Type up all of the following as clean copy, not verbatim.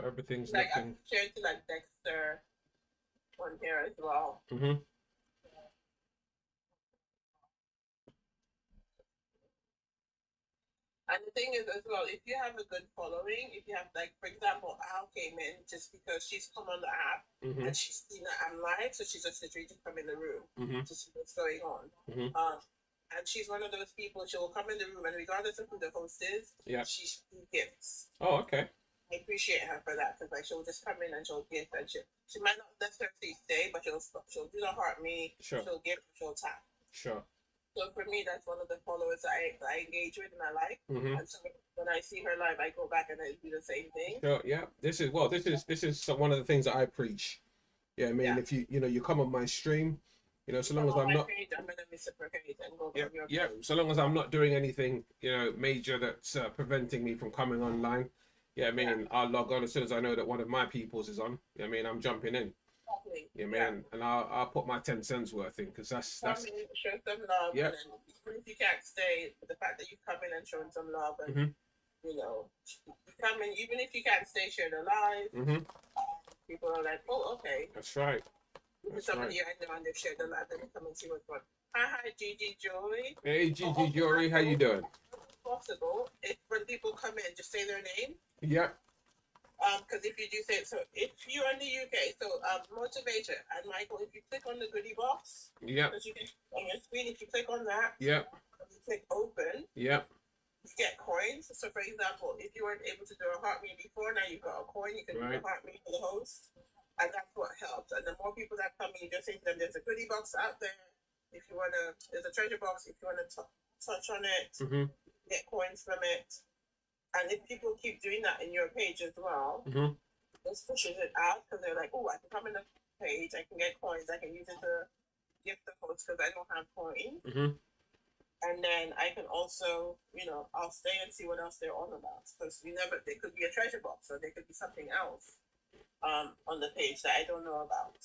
Everything's Like I looking. shared to like Dexter on here as well. Mm-hmm. And the thing is as well, if you have a good following, if you have like, for example, Al came in just because she's come on the app Mm-hmm. and she's seen that I'm live, so she's just agreed to come in the room Mm-hmm. to see what's going on. Mm-hmm. And she's one of those people. She will come in the room, and regardless of who the host is, Yeah. she gifts. Oh, okay. I appreciate her for that because like she'll just come in and she'll gift and she might not necessarily stay, but she'll do the heart me. Sure. She'll gift. She'll tap. Sure. So for me, that's one of the followers I engage with and I like. Mm-hmm. And so when I see her live, I go back and I do the same thing. Sure. Yeah. This is one of the things that I preach. Yeah. I mean, Yeah. if you you come on my stream, so long as on I'm my not. page, I'm gonna reciprocate and go Yeah. from your Yeah. page. So long as I'm not doing anything, major that's preventing me from coming online. Yeah. I mean, I'll log on as soon as I know that one of my people's is on. I mean, I'm jumping in. Exactly. Yeah, man, and I'll put my 10 cents worth in because that's Show some love. yeah. And then even if you can't stay, the fact that you come in and showing some love and Mm-hmm. you come in even if you can't stay, share the live. Mm-hmm. People are like, oh, okay. That's right. This is somebody I know and they've shared the live. Let me come and see what's going. Hi, Gigi Joy. Hey, Gigi Jory, how you doing? Possible if when people come in, just say their name. Yeah. Because if you do say so, if you're in the UK, so motivator and Michael, if you click on the goodie box, Yeah. because you can on your screen, if you click on that, Yeah. you click open, Yeah. you get coins. So for example, if you weren't able to do a heart me before, now you've got a coin, you can do a heart me for the host, and that's what helps. And the more people that come in, you just say to them, there's a goodie box out there. If you wanna, there's a treasure box. If you wanna touch on it, Mm-hmm. get coins from it. And if people keep doing that in your page as well, Mm-hmm. this pushes it out because they're like, oh, I can come in the page, I can get coins, I can use it to gift the host because I don't have coins. Mm-hmm. And then I can also, I'll stay and see what else they're on about because there could be a treasure box or there could be something else on the page that I don't know about.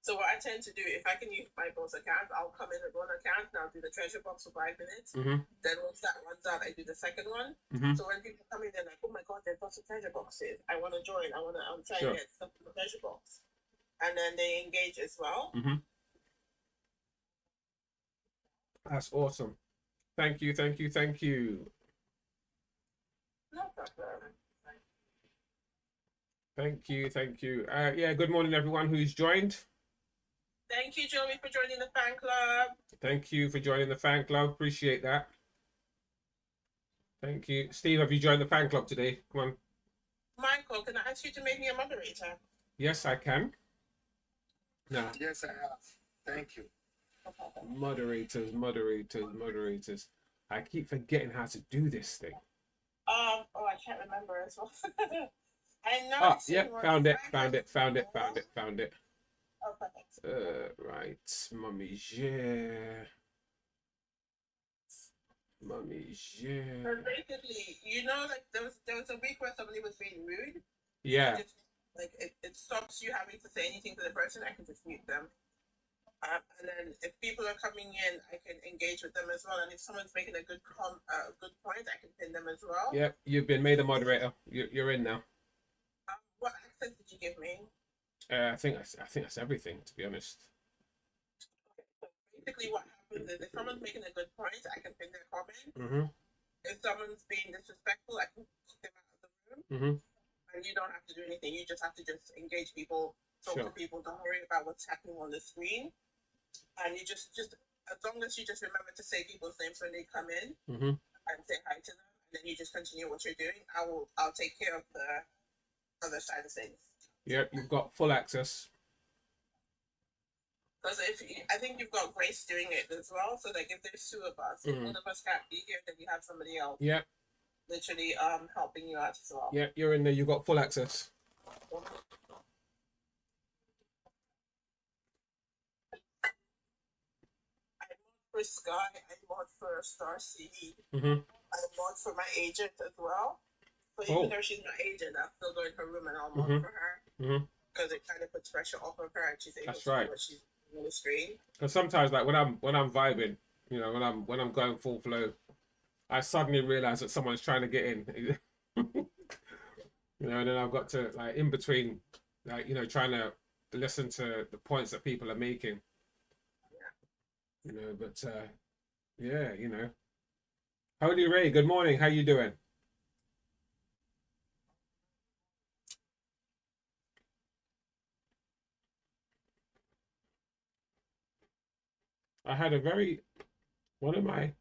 So what I tend to do, if I can use my boss account, I'll come in with one account and I'll do the treasure box for 5 minutes. Mm-hmm. Then once that runs out, I do the second one. Mm-hmm. So when people come in, they're like, "Oh my God, there's lots of treasure boxes. I want to join. I'm trying Sure. to get stuff in the treasure box." And then they engage as well. Mm-hmm. That's awesome. Thank you. Thank you. Thank you. No problem. Thank you. Thank you. Yeah. Good morning, everyone who's joined. Thank you, Joey, for joining the fan club. Thank you for joining the fan club. Appreciate that. Thank you. Steve, have you joined the fan club today? Come on. Michael, can I ask you to make me a moderator? Yes, I can. No. Yes, I have. Thank you. Moderators, moderators, moderators. I keep forgetting how to do this thing. Oh, I can't remember as well. I know. Oh, yeah, found it. Oh, perfect. Right, Mummy, yeah. Mummy, yeah. So basically, like there was a week where somebody was being rude. Yeah. Like it stops you having to say anything to the person. I can just mute them. And then if people are coming in, I can engage with them as well. And if someone's making a good point, I can pin them as well. Yep, you've been made a moderator. You're in now. What access did you give me? I think that's everything, to be honest. Okay, so basically what happens is if someone's making a good point, I can pin their comment. Mm-hmm. If someone's being disrespectful, I can kick them out of the room. Mm-hmm. And you don't have to do anything. You just have to just engage people, talk Sure. to people, don't worry about what's happening on the screen. And you just as long as you just remember to say people's names when they come in Mm-hmm. and say hi to them, and then you just continue what you're doing, I'll take care of the other side of things. Yep, you've got full access. Because I think you've got Grace doing it as well. So like if there's two of us, if one of us can't be here, then you have somebody else. Yep. Literally helping you out as well. Yep, you're in there. You've got full access. I'm for Sky, I'm mod for Star CD. Mm-hmm. I'm mod for my agent as well. So even though she's my agent, I'm still going to her room and I'll mod for her. Mm-hmm. Because it kind of puts pressure off of her and she's able That's to right. do what she's doing on the screen. Because sometimes, like when I'm vibing, when I'm going full flow, I suddenly realize that someone's trying to get in. and then I've got to like in between, like trying to listen to the points that people are making. But yeah, Holy Ray, good morning. How you doing? I had a very one of my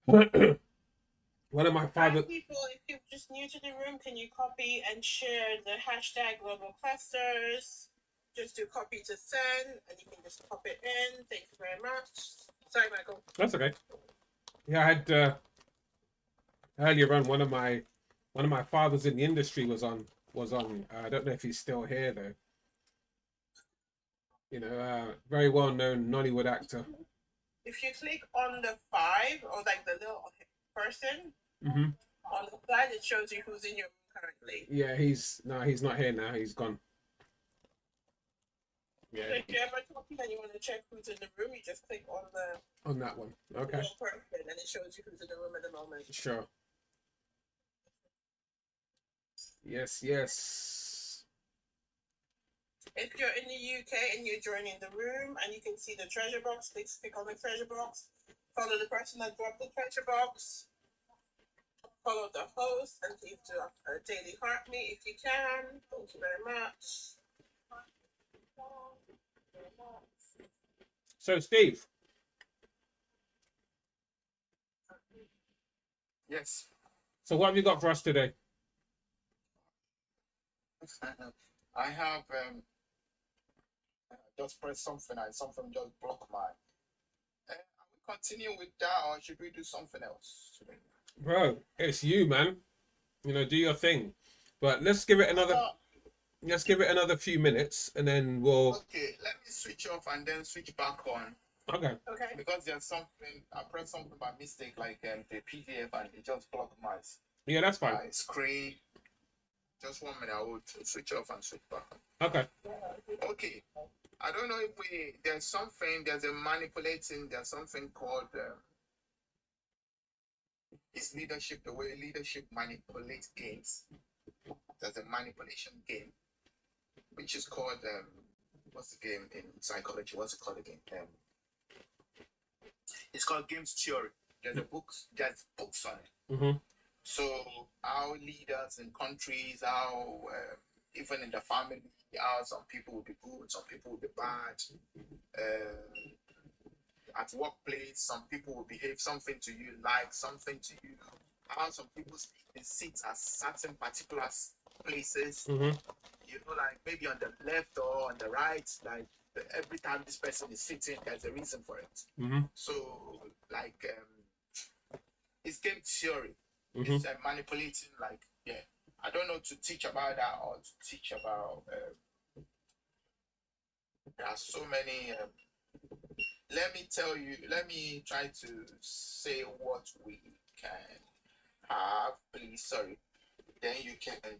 one of my father. People, if you're just new to the room, can you copy and share the hashtag global clusters? Just do copy to send, and you can just pop it in. Thank you very much. Sorry, Michael. That's okay. Yeah, I had earlier on one of my fathers in the industry was on. I don't know if he's still here though. Very well known Nollywood actor. If you click on the 5 or like the little person Mm-hmm. on the side, it shows you who's in your room currently. Yeah, he's not here now. He's gone. Yeah. So if you're ever talking and you want to check who's in the room, you just click on that one. Okay. little person, and it shows you who's in the room at the moment. Sure. Yes, yes. If you're in the UK and you're joining the room and you can see the treasure box, please click on the treasure box. Follow the person that dropped the treasure box. Follow the host and leave a daily heart me if you can. Thank you very much. So, Steve. Yes. So, what have you got for us today? I have just pressed something and something just blocked my. Are we continue with that or should we do something else today? Bro, it's you, man. Do your thing. But let's give it another few minutes and then we'll. Okay, let me switch off and then switch back on. Okay. Because there's something I pressed something by mistake, like the PDF, and it just blocked my Yeah, that's fine. my screen. Just 1 minute, I will switch off and switch back on. Okay. Okay. I don't know if there's something called it's leadership, the way leadership manipulates games. There's a manipulation game, which is called, what's the game in psychology? What's it called again? It's called games theory. There's books on it. Mm-hmm. So how leaders in countries, how even in the family, how some people will be good, some people will be bad. At workplace, some people will behave something to you, like something to you. How some people sit at certain particular places. Mm-hmm. Like maybe on the left or on the right. Like every time this person is sitting, there's a reason for it. Mm-hmm. So like it's game theory. Mm-hmm. It's manipulating, like, yeah. I don't know to teach about that or to teach about. There are so many. Let me try to say what we can have, please. Sorry. Then you can.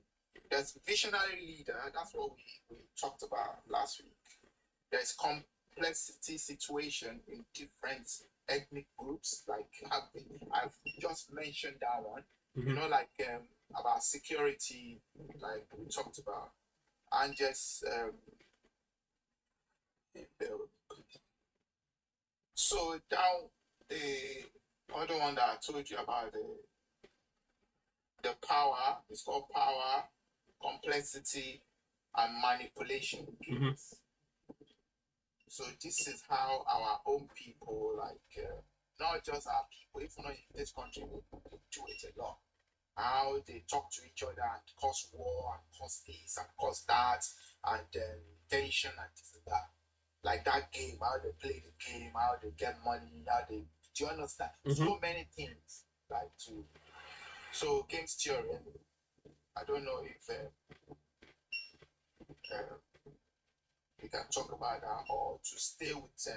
There's visionary leader. That's what we talked about last week. There's complexity situation in different ethnic groups. Like I've just mentioned that one. Mm-hmm. Like about security, like we talked about, and just so down the other one that I told you about the power. It's called power, complexity, and manipulation games. Mm-hmm. So this is how our own people, like not just our people, even in this country, we do it a lot. How they talk to each other and cause war and cause this and cause that and tension and this and that. Like that game, how they play the game, how they get money, do you understand? Mm-hmm. So many things so games theory. I don't know if we can talk about that or to stay with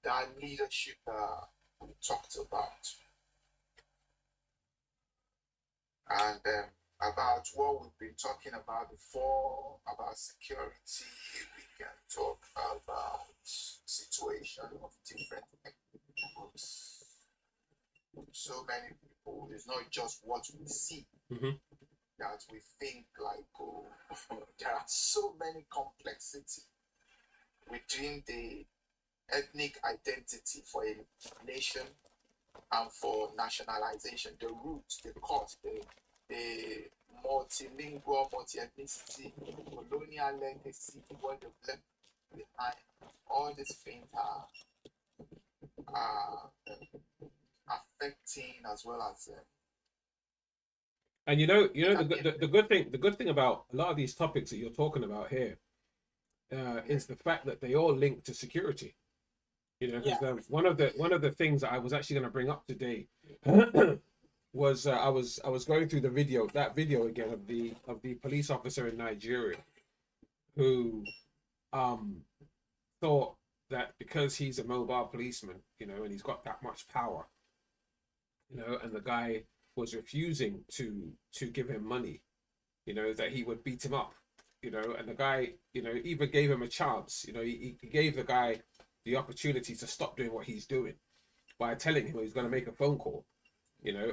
that leadership we talked about. And about what we've been talking about before, about security, we can talk about situation of different groups. So many people, it's not just what we see. Mm-hmm. that we think like, oh, there are so many complexity within the ethnic identity for a nation and for nationalization, the roots, the cause, the multilingual, multi-ethnicity, colonial legacy, what they've left behind. All these things are affecting as well as And the good thing about a lot of these topics that you're talking about here is the fact that they all link to security. Because one of the things that I was actually going to bring up today was I was going through that video again of the police officer in Nigeria who thought that because he's a mobile policeman, and he's got that much power, and the guy was refusing to give him money, that he would beat him up, and the guy, even gave him a chance, he gave the guy the opportunity to stop doing what he's doing by telling him he's going to make a phone call,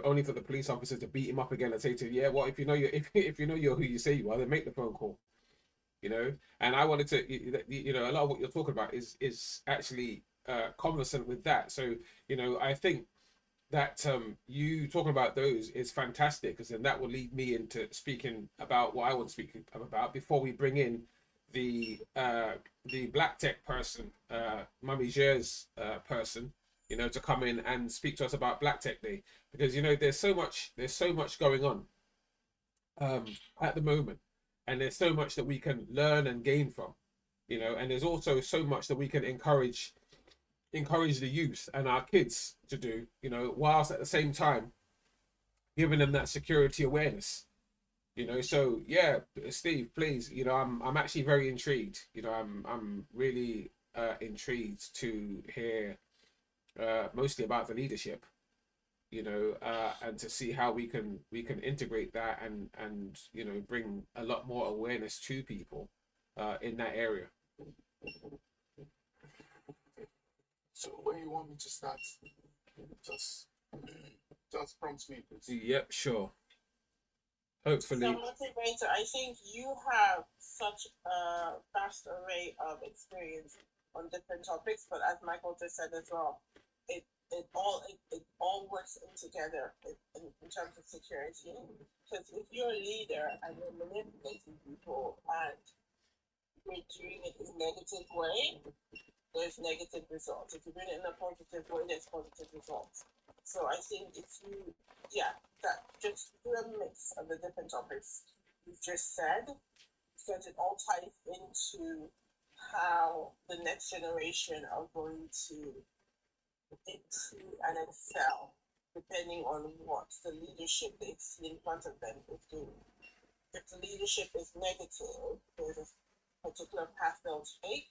only for the police officer to beat him up again and say to him, yeah, well, if you know you're who you say you are, then make the phone call, and I wanted to, a lot of what you're talking about is actually conversant with that. So, I think that you talking about those is fantastic, because then that will lead me into speaking about what I want to speak about before we bring in the black tech person, Mummy Jer's person, to come in and speak to us about Black Tech Day, because there's so much going on at the moment, and there's so much that we can learn and gain from, and there's also so much that we can encourage the youth and our kids to do, whilst at the same time giving them that security awareness. So yeah, Steve, please, I'm actually very intrigued. I'm really intrigued to hear mostly about the leadership, and to see how we can integrate that and bring a lot more awareness to people in that area. So where you want me to start? Just prompt me, please. Yep, sure. Hopefully. So, I think you have such a vast array of experience on different topics, but as Michael just said as well, it all works in together in terms of security. Because if you're a leader and you're manipulating people and you're doing it in a negative way, there's negative results. If you're doing it in a positive way, there's positive results. So I think that just do a mix of the different topics you've just said, because it all ties into how the next generation are going to improve and excel, depending on what the leadership they see in front of them is doing. If the leadership is negative, there's a particular path they'll take,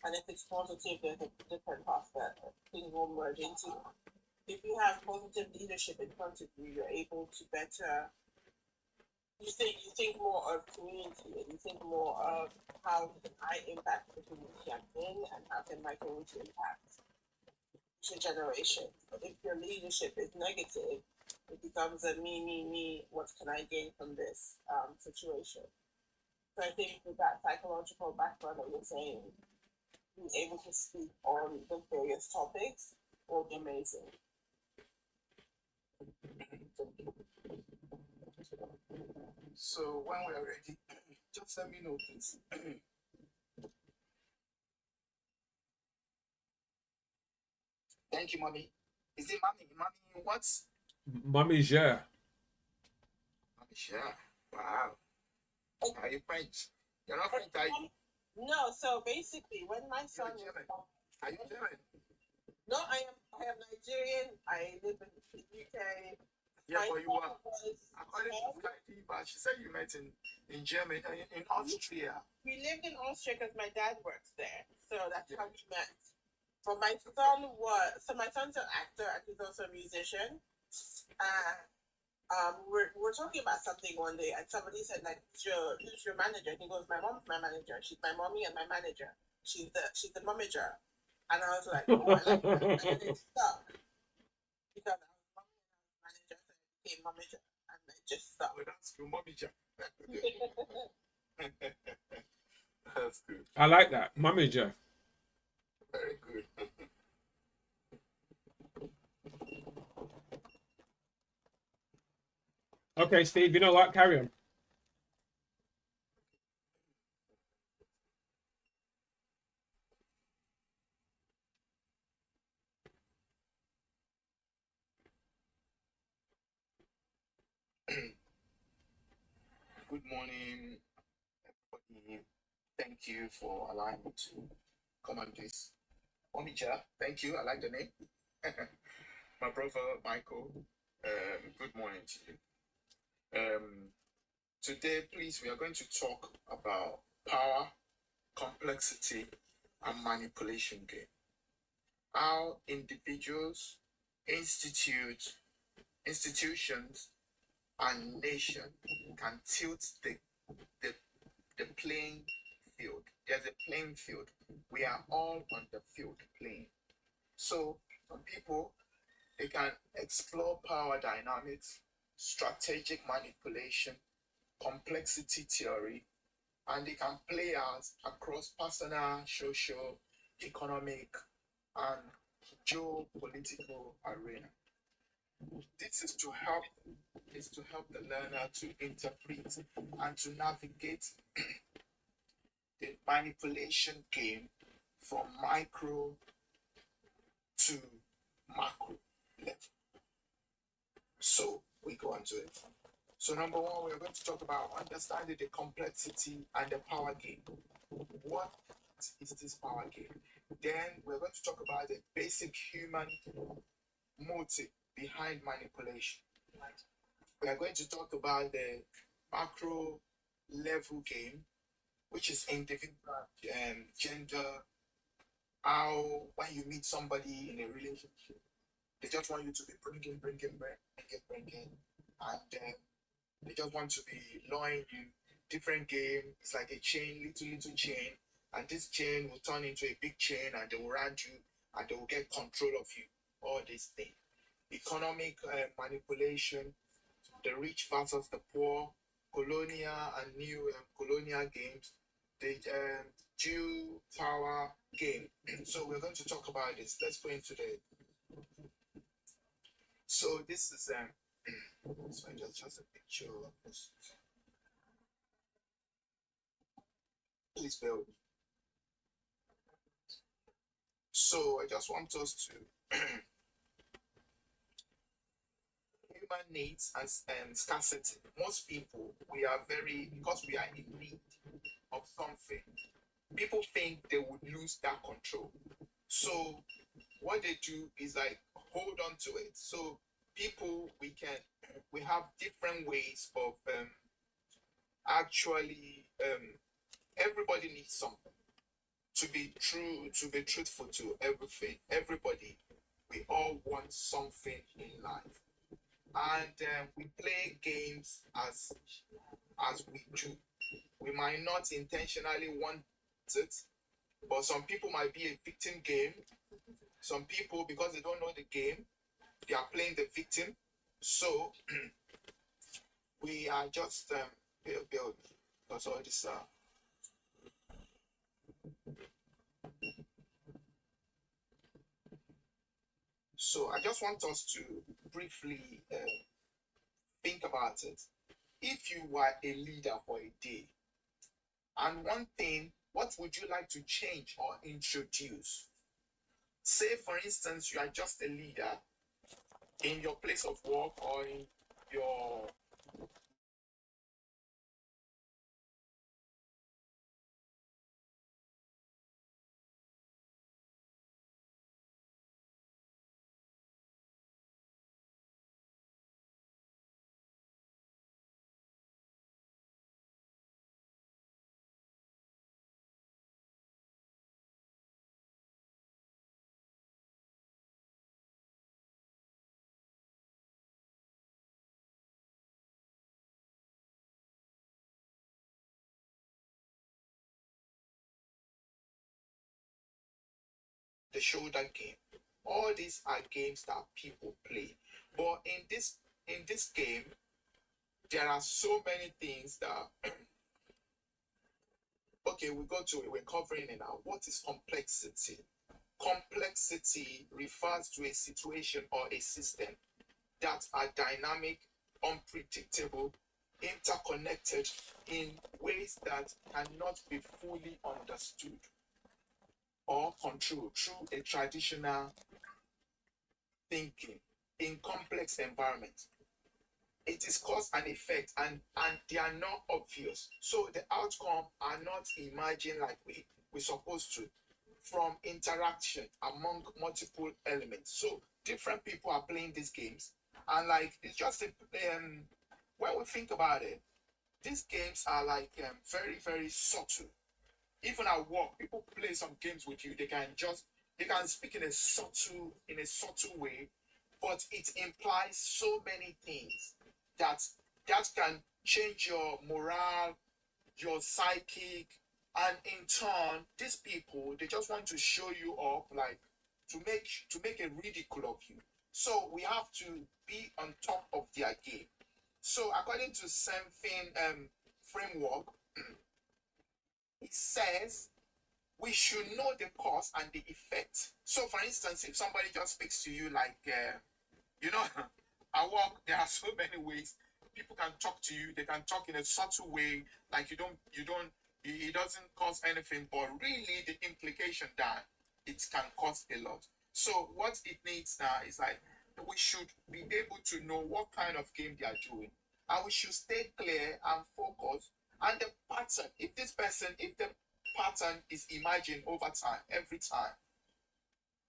and if it's positive, there's a different path that things will merge into. If you have positive leadership in front of you, you're able to better. You think more of community, and you think more of how can I impact the community I'm in, and how can my community impact future generations. But if your leadership is negative, it becomes a me. What can I gain from this situation? So I think with that psychological background that you're saying, being able to speak on the various topics will be amazing. So when we're ready, just let me know, please. Thank you, mommy. Is it mommy? Mommy, what? Mummy Jer. Mommy, sure. Wow. Are you French? You're not French, are you? No. So basically, when my son was born, are you German? No, I am Nigerian. I live in the UK. Yeah, but you are. According to Candid, but she said you met in Germany, in Austria. We lived in Austria because my dad works there, so that's how we met. But my son's an actor and he's also a musician. We're talking about something one day, and somebody said, like, who's your manager? And he goes, my mom's my manager. She's my mommy and my manager. She's the momager. And I was like, oh, I like that. And then it stuck because I was mommy and I was manager, so I became momager. And I Just stop. Oh, that's good, mommy Jack. That's good. I like that. Mummy Jeff. Very good. Okay, Steve, you know what? Carry on. Good morning, everybody. Thank you for allowing me to come on this. Mommy Jack, thank you. I like the name. My brother Michael. Good morning to you. Today, please, we are going to talk about power, complexity, and manipulation game. How individuals, institutions, and nations can tilt the, the playing field. There's a playing field. We are all on the field playing. So some people, they can explore power dynamics, strategic manipulation, complexity theory, and they can play out across personal, social, economic, and geopolitical arena. This is to help the learner to interpret and to navigate the manipulation game from micro to macro level. So we go on to it. So number one, we're going to talk about understanding the complexity and the power game. What is this power game? Then we're going to talk about the basic human motive behind manipulation. We are going to talk about the macro level game, which is individual gender. How when you meet somebody in a relationship, they just want you to be bringing, and they just want to be luring you. Different game. It's like a chain, little chain, and this chain will turn into a big chain, and they will round you, and they will get control of you. All these things. Economic manipulation, the rich versus the poor, colonial and new colonial games, the Jew power game. So we're going to talk about this. Let's go into the. So this is so just a picture of this. Please build. So I just want us to human needs and scarcity. Most people, we are because we are in need of something. People think they would lose that control. So what they do is like hold on to it. So people, we have different ways of actually everybody needs something to be true, to be truthful to everything. Everybody, we all want something in life, and we play games as we do. We might not intentionally want it, but some people might be a victim game. Some people, because they don't know the game, they are playing the victim. So we are just build because all this so I just want us to briefly think about it. If you were a leader for a day, and one thing, what would you like to change or introduce? Say, for instance, you are just a leader in your place of work or in your the shoulder game. All these are games that people play. But in this game, there are so many things that okay, we're covering it now. What is complexity? Complexity refers to a situation or a system that are dynamic, unpredictable, interconnected in ways that cannot be fully understood or controlled through a traditional thinking in complex environments. It is cause and effect, and they are not obvious. So the outcome are not imagined like we're supposed to from interaction among multiple elements. So different people are playing these games, and like it's just when we think about it, these games are like very very subtle. Even at work, people play some games with you. They can speak in a subtle way, but it implies so many things that can change your morale, your psychic, and in turn, these people they just want to show you up, like to make a ridicule of you. So we have to be on top of their game. So according to something framework, it says we should know the cause and the effect. So, for instance, if somebody just speaks to you like, you know, at work, there are so many ways people can talk to you. They can talk in a subtle way, like it doesn't cause anything, but really the implication that it can cause a lot. So, what it needs now is like we should be able to know what kind of game they are doing, and we should stay clear and focused. And the pattern, if the pattern is imagined over time, every time,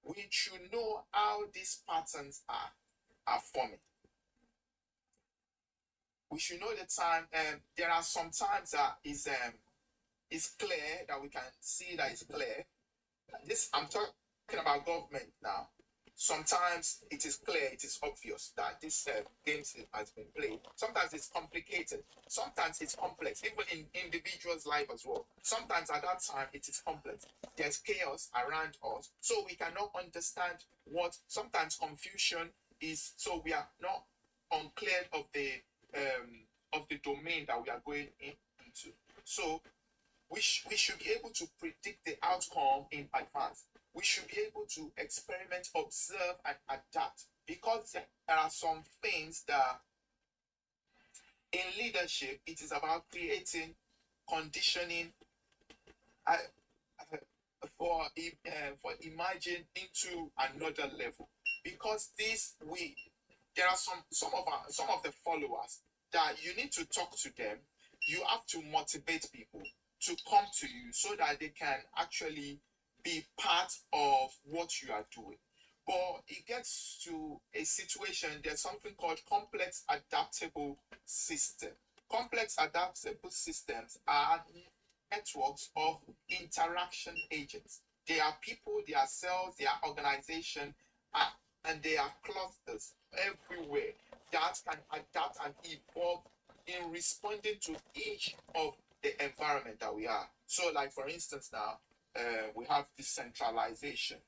we should know how these patterns are forming. We should know the time. There are some times that is clear, that we can see that it's clear. This I'm talking about government now. Sometimes it is clear, it is obvious that this game has been played. Sometimes it's complicated. Sometimes it's complex, even in individuals' life as well. Sometimes at that time it is complex. There's chaos around us, so we cannot understand what. Sometimes confusion is, so we are not unclear of the domain that we are going into. So we should be able to predict the outcome in advance. We should be able to experiment, observe, and adapt, because there are some things that in leadership it is about creating, conditioning for emerging into another level. Because there are some of the followers that you need to talk to them. You have to motivate people to come to you so that they can actually be part of what you are doing. But it gets to a situation, there's something called complex adaptable system. Complex adaptable systems are networks of interaction agents. They are people, they are cells, they are organization, and they are clusters everywhere that can adapt and evolve in responding to each of the environment that we are. So, like for instance, now we have decentralization,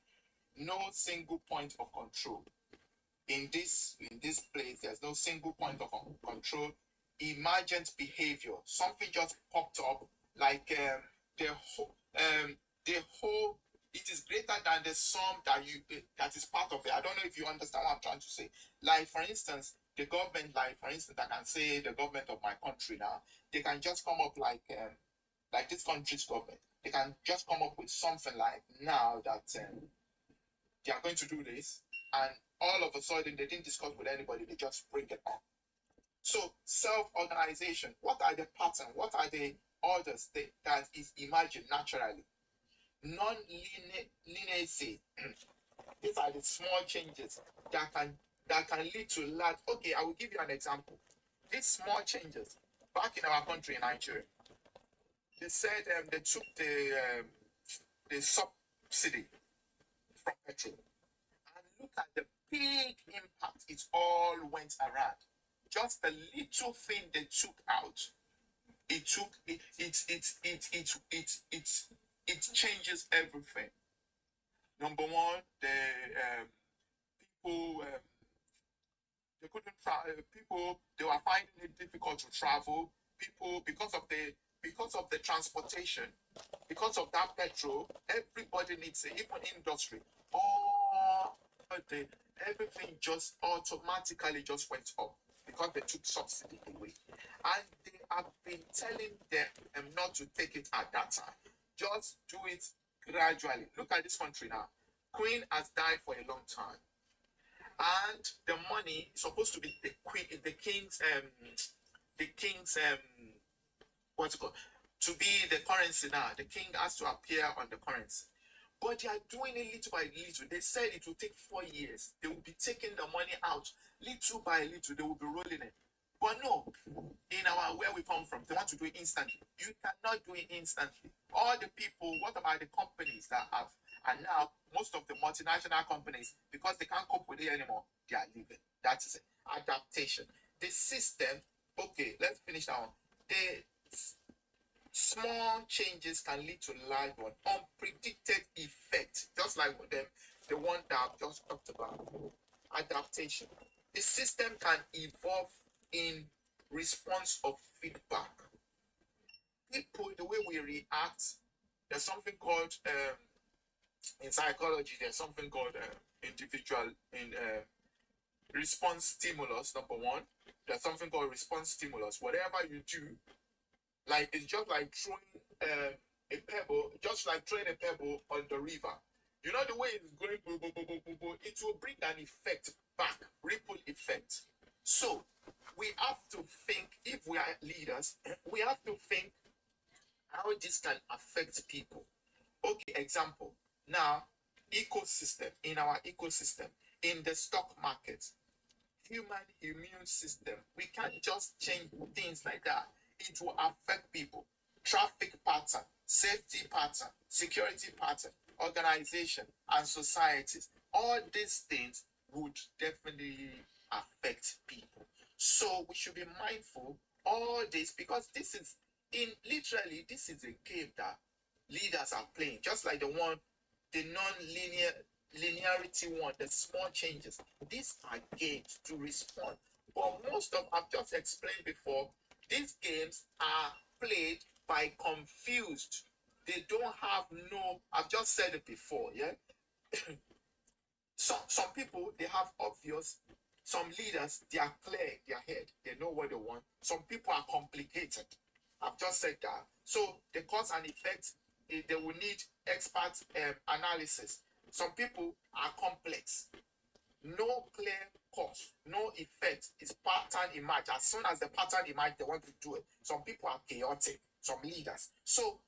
no single point of control. In this place, there's no single point of control. Emergent behavior, something just popped up, like the whole. It is greater than the sum that is part of it. I don't know if you understand what I'm trying to say. Like for instance, the government, like for instance, I can say the government of my country now, they can just come up like this country's government. They can just come up with something like now that they are going to do this, and all of a sudden they didn't discuss with anybody, they just bring it up. So self-organization, what are the patterns, what are the orders that is imagined naturally? Non-linearity. These are the small changes that can lead to large. Okay, I will give you an example. These small changes back in our country, in Nigeria, they said they took the subsidy from petrol, and look at the big impact it all went around. Just the little thing they took out, it changes everything. Number one, the people they couldn't travel. People, they were finding it difficult to travel. People, because of the transportation, because of that petrol, everybody needs it. Even industry, all the everything just automatically just went up because they took subsidy away, and they have been telling them not to take it at that time. Just do it gradually. Look at this country now. Queen has died for a long time, and the money is supposed to be the king's what's it called, to be the currency now. The king has to appear on the currency, but they are doing it little by little. They said it will take 4 years. They will be taking the money out little by little. They will be rolling it. But no, in where we come from, they want to do it instantly. You cannot do it instantly. All the people, what about the companies that have, and now most of the multinational companies, because they can't cope with it anymore, they are leaving. That is it. Adaptation. The system, okay, let's finish that one. The small changes can lead to large one. Unpredicted effect, just like the one that I've just talked about. Adaptation. The system can evolve in response of feedback. People, the way we react, there's something called in psychology, there's something called individual in response stimulus. Number one, there's something called response stimulus. Whatever you do, like it's just like throwing a pebble, just like throwing a pebble on the river. You know the way it's going, it will bring an effect back, ripple effect. So we have to think, if we are leaders, we have to think how this can affect people. Okay, example. Now, ecosystem, in our ecosystem, in the stock market, human immune system, we can't just change things like that. It will affect people. Traffic pattern, safety pattern, security pattern, organization, and societies. All these things would definitely affect people. So we should be mindful all this, because this is this is a game that leaders are playing, just like the linearity one, the small changes. These are games to respond. But most of, I've just explained before, these games are played by confused. They don't have I've just said it before, yeah? Some people, they have obvious. Some leaders, they are clear in their head. They know what they want. Some people are complicated. I've just said that. So the cause and effect, they will need expert analysis. Some people are complex. No clear cause, no effect. It's pattern emerge. As soon as the pattern emerge, they want to do it. Some people are chaotic. Some leaders. So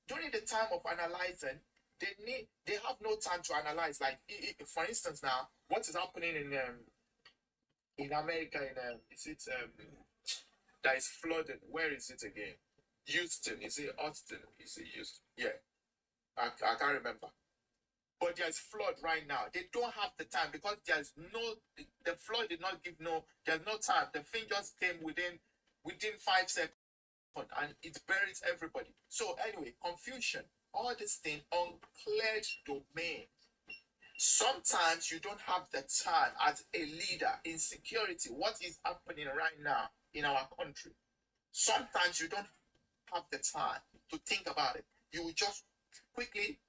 during the time of analyzing, they have no time to analyze. Like for instance, now what is happening in America? That is flooded. Where is it again? Houston. Is it Austin? Is it Houston? Yeah, I can't remember. But there's flood right now. They don't have the time, because the flood did not give there's no time. The thing just came within 5 seconds, and it buries everybody. So anyway, confusion, all this thing, uncleared domain. Sometimes you don't have the time as a leader in security. What is happening right now in our country? Sometimes you don't have the time to think about it. You will just quickly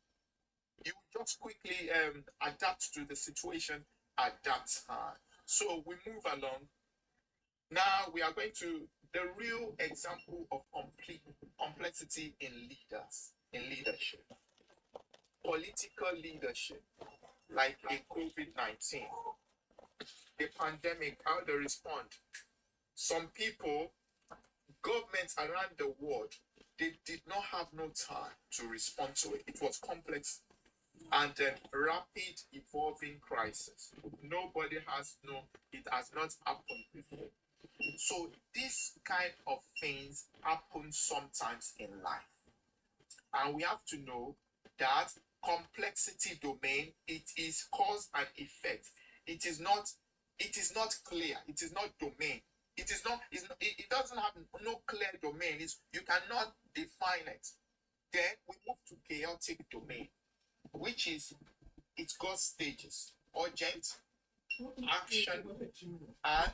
adapt to the situation at that time. So we move along. Now we are going to the real example of complexity in leadership. Political leadership, like a COVID-19, the pandemic, how they respond. Some people, governments around the world, they did not have no time to respond to it. It was complex and rapid evolving crisis. It has not happened before. So this kind of things happen sometimes in life. And we have to know that complexity domain, it is cause and effect. It is not clear. It is not domain. It doesn't have no clear domain. You cannot define it. Then we move to chaotic domain, which is, it's got stages: urgent, action, and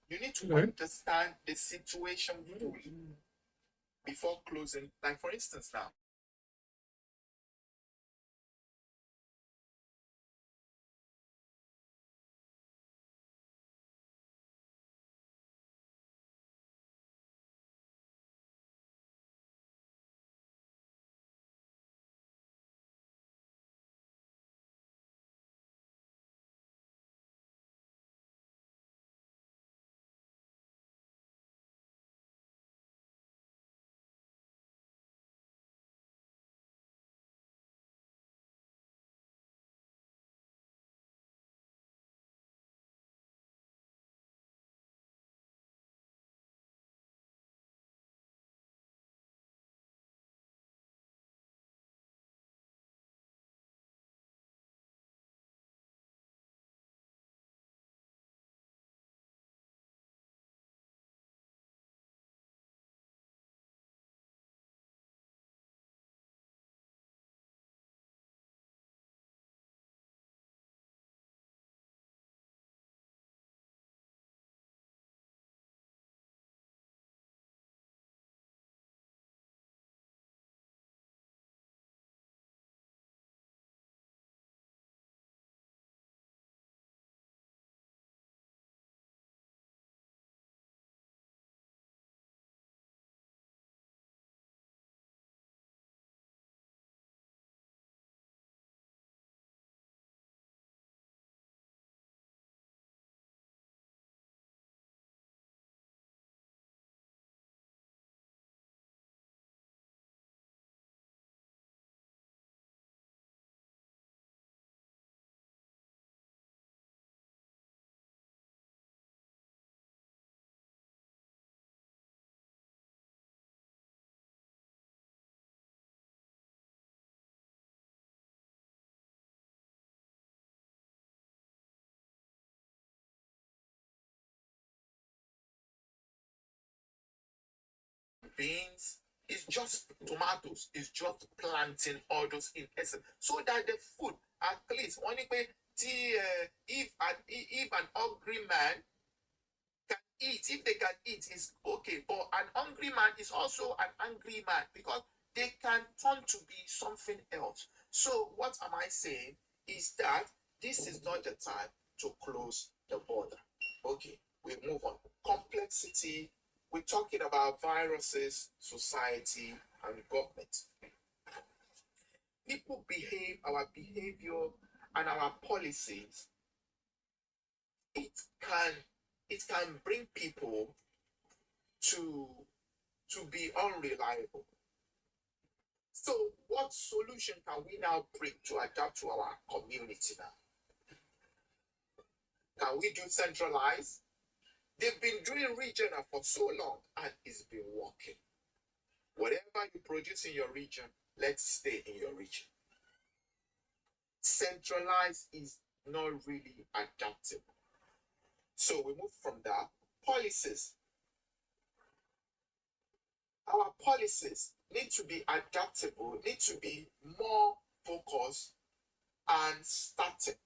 you need to understand the situation fully before closing. Like for instance now, beans, it's just tomatoes, it's just planting all those in essence, so that the food at least only way if an hungry man can eat, if they can eat, is okay. But an hungry man is also an angry man because they can turn to be something else. So what am I saying is that this is not the time to close the border. Okay, we move on. Complexity. We're talking about viruses, society, and government. People behave, our behavior and our policies, it can bring people to be unreliable. So what solution can we now bring to adapt to our community now? Can we do centralized? They've been doing regional for so long and it's been working. Whatever you produce in your region, let's stay in your region. Centralized is not really adaptable. So we move from that. Policies. Our policies need to be adaptable, need to be more focused and static.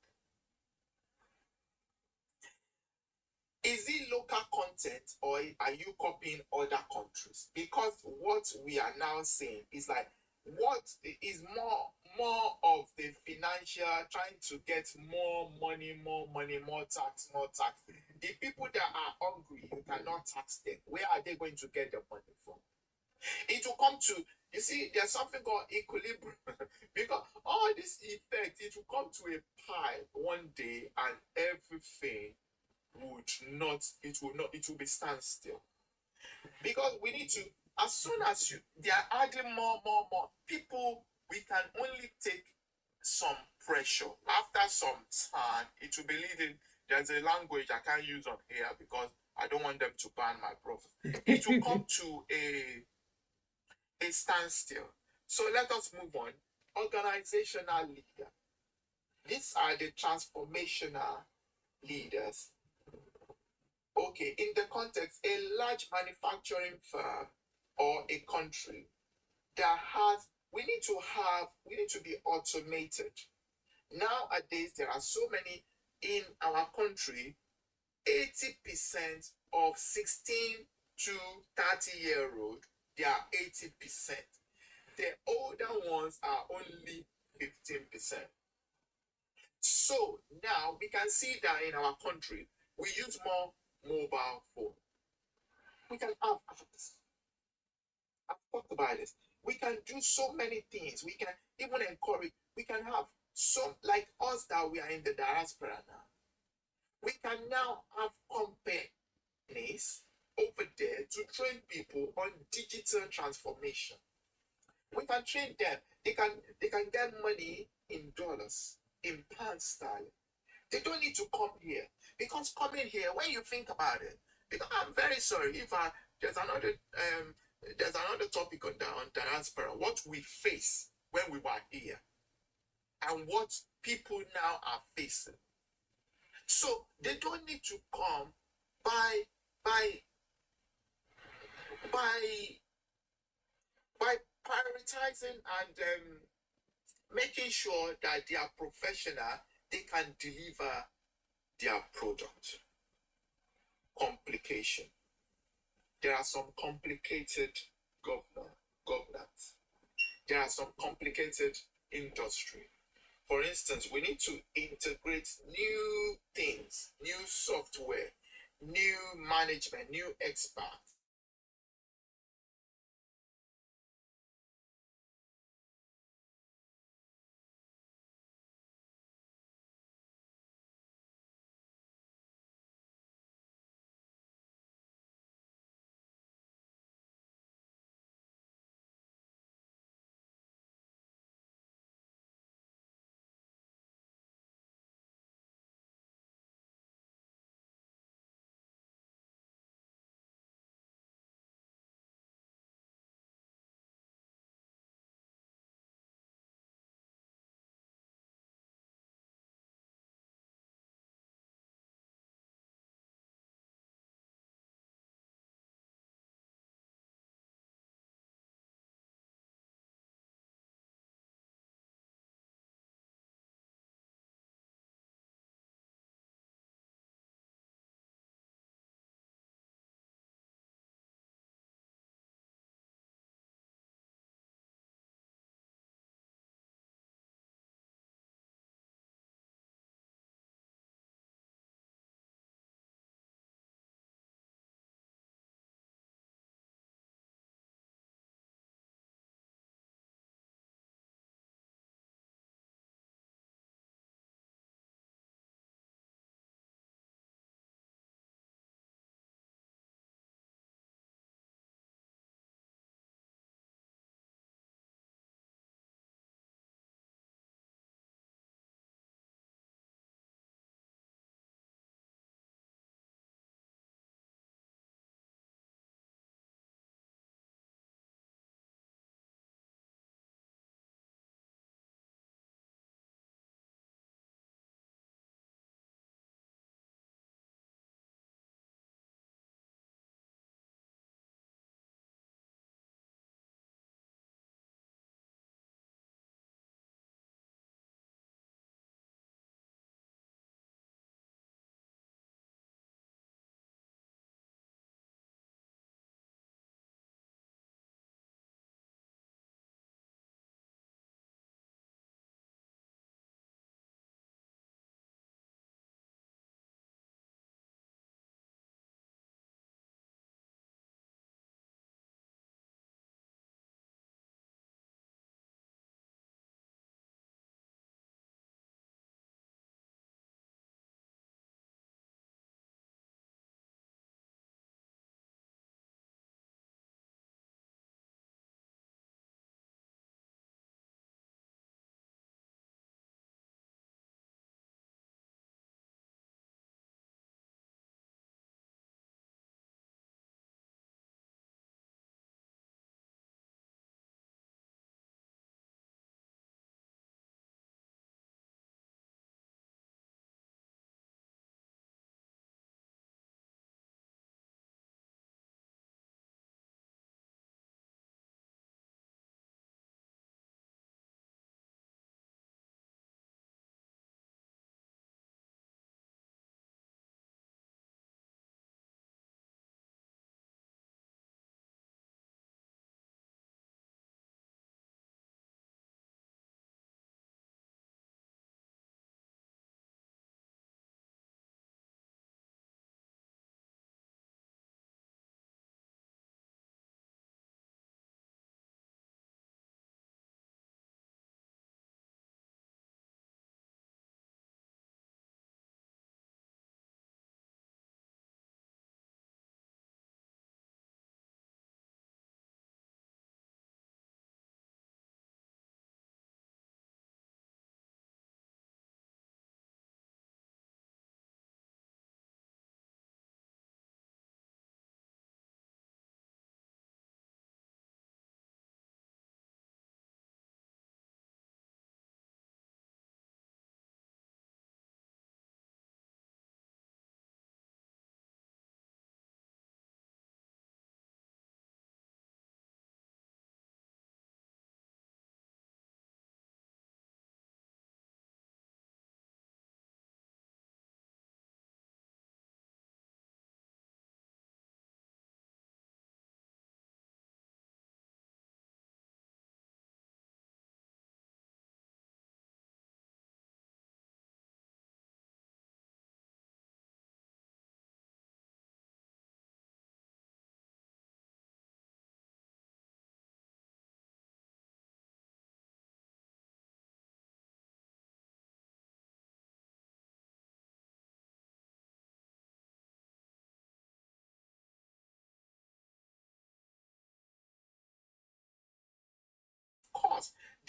Is it local content or are you copying other countries? Because what we are now saying is like, what is more of the financial, trying to get more money, more tax, more tax. The people that are hungry, you cannot tax them. Where are they going to get the money from? It will come to, you see, there's something called equilibrium. Because all this effect, it will come to a pile one day and everything it will be standstill. Because we need to, as soon as they are adding more people, we can only take some pressure. After some time, it will be leading. There's a language I can't use on here because I don't want them to ban my profit. It will come to a standstill. So let us move on. Organizational leader. These are the transformational leaders. Okay, in the context, a large manufacturing firm or a country that we need to be automated. Nowadays, there are so many in our country, 80% of 16 to 30-year-old, they are 80%. The older ones are only 15%. So now we can see that in our country, we use more mobile phone. We can have apps. I've talked about this. We can do so many things. We can even encourage. We can have some, like us that we are in the diaspora now. We can now have companies over there to train people on digital transformation. We can train them. They can get money in dollars, in pound sterling. They don't need to come here, because coming here, when you think about it, because I'm very sorry if there's another topic on diaspora, what we face when we were here, and what people now are facing. So they don't need to come by prioritizing and making sure that they are professional, they can deliver their product. Complication. There are some complicated governance. There are some complicated industry. For instance, we need to integrate new things, new software, new management, new experts.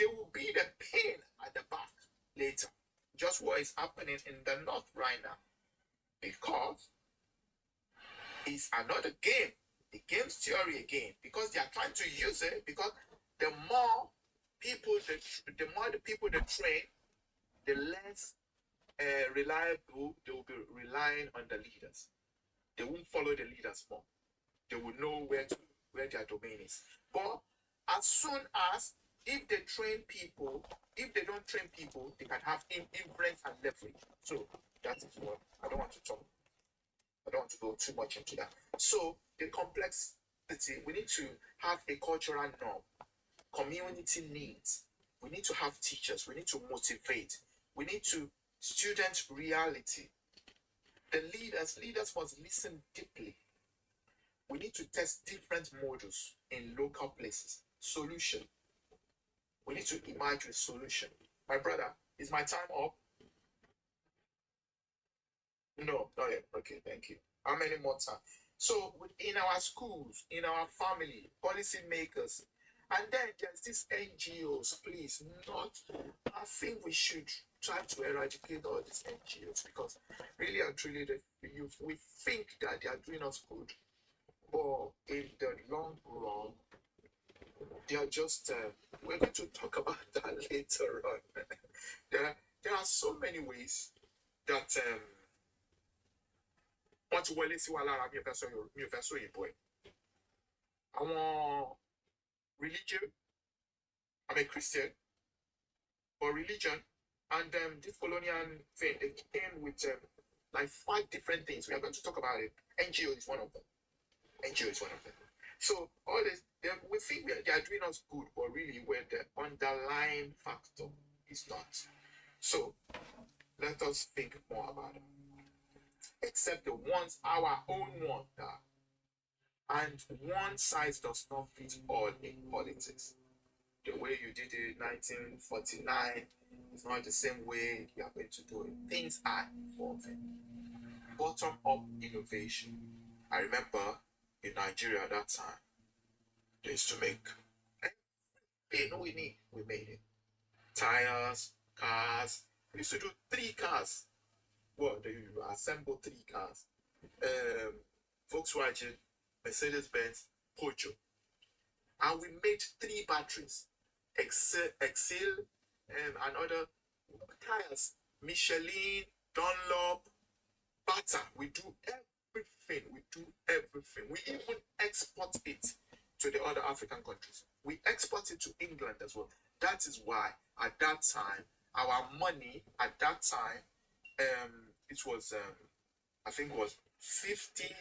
there will be the pain at the back later. Just what is happening in the north right now. Because it's another game. The game's theory again. Because they are trying to use it. Because the more the people they train, the less reliable they will be relying on the leaders. They won't follow the leaders more. They will know where their domain is. But as soon as if they don't train people, they can have influence and leverage. So that is what I don't want to go too much into that. So the complexity, we need to have a cultural norm, community needs. We need to have teachers. We need to motivate. We need to student reality. The leaders must listen deeply. We need to test different models in local places. Solution. We need to imagine solution. My brother, is my time up? No, not yet. Okay, thank you. How many more time? So in our schools, in our family, policy makers, and then there's these NGOs, please, I think we should try to eradicate all these NGOs because really and truly, we think that they are doing us good, but in the long run, they are just, we're going to talk about that later on. There are so many ways that, wọ́n ti wọlé sí wa lára mi ò fẹ́ sọ òyìnbó ẹ̀. Àwọn religion, I'm a Christian, but religion and this colonial thing, they came with like 5 different things. We are going to talk about it. NGO is one of them. So all this, we think they are doing us good, but really where the underlying factor is not. So let us think more about it. Except the ones, our own one, and one size does not fit all in politics. The way you did it in 1949 is not the same way you are going to do it. Things are evolving. Bottom-up innovation. I remember in Nigeria at that time, they used to make everything we need. We made it. Tires, cars. We used to do 3 cars. Well, you assemble 3 cars. Volkswagen, Mercedes-Benz, Porsche. And we made 3 batteries. Excel, and other tires. Michelin, Dunlop, Bata. We do everything. We even export it to the other African countries. We export it to England as well. That is why at that time, our money at that time, it was I think it was 50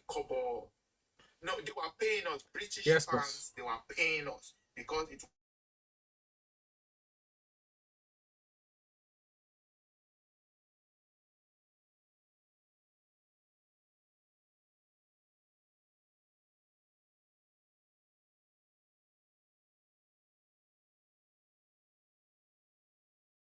kobo. No, they were paying us British pounds. They were paying us because it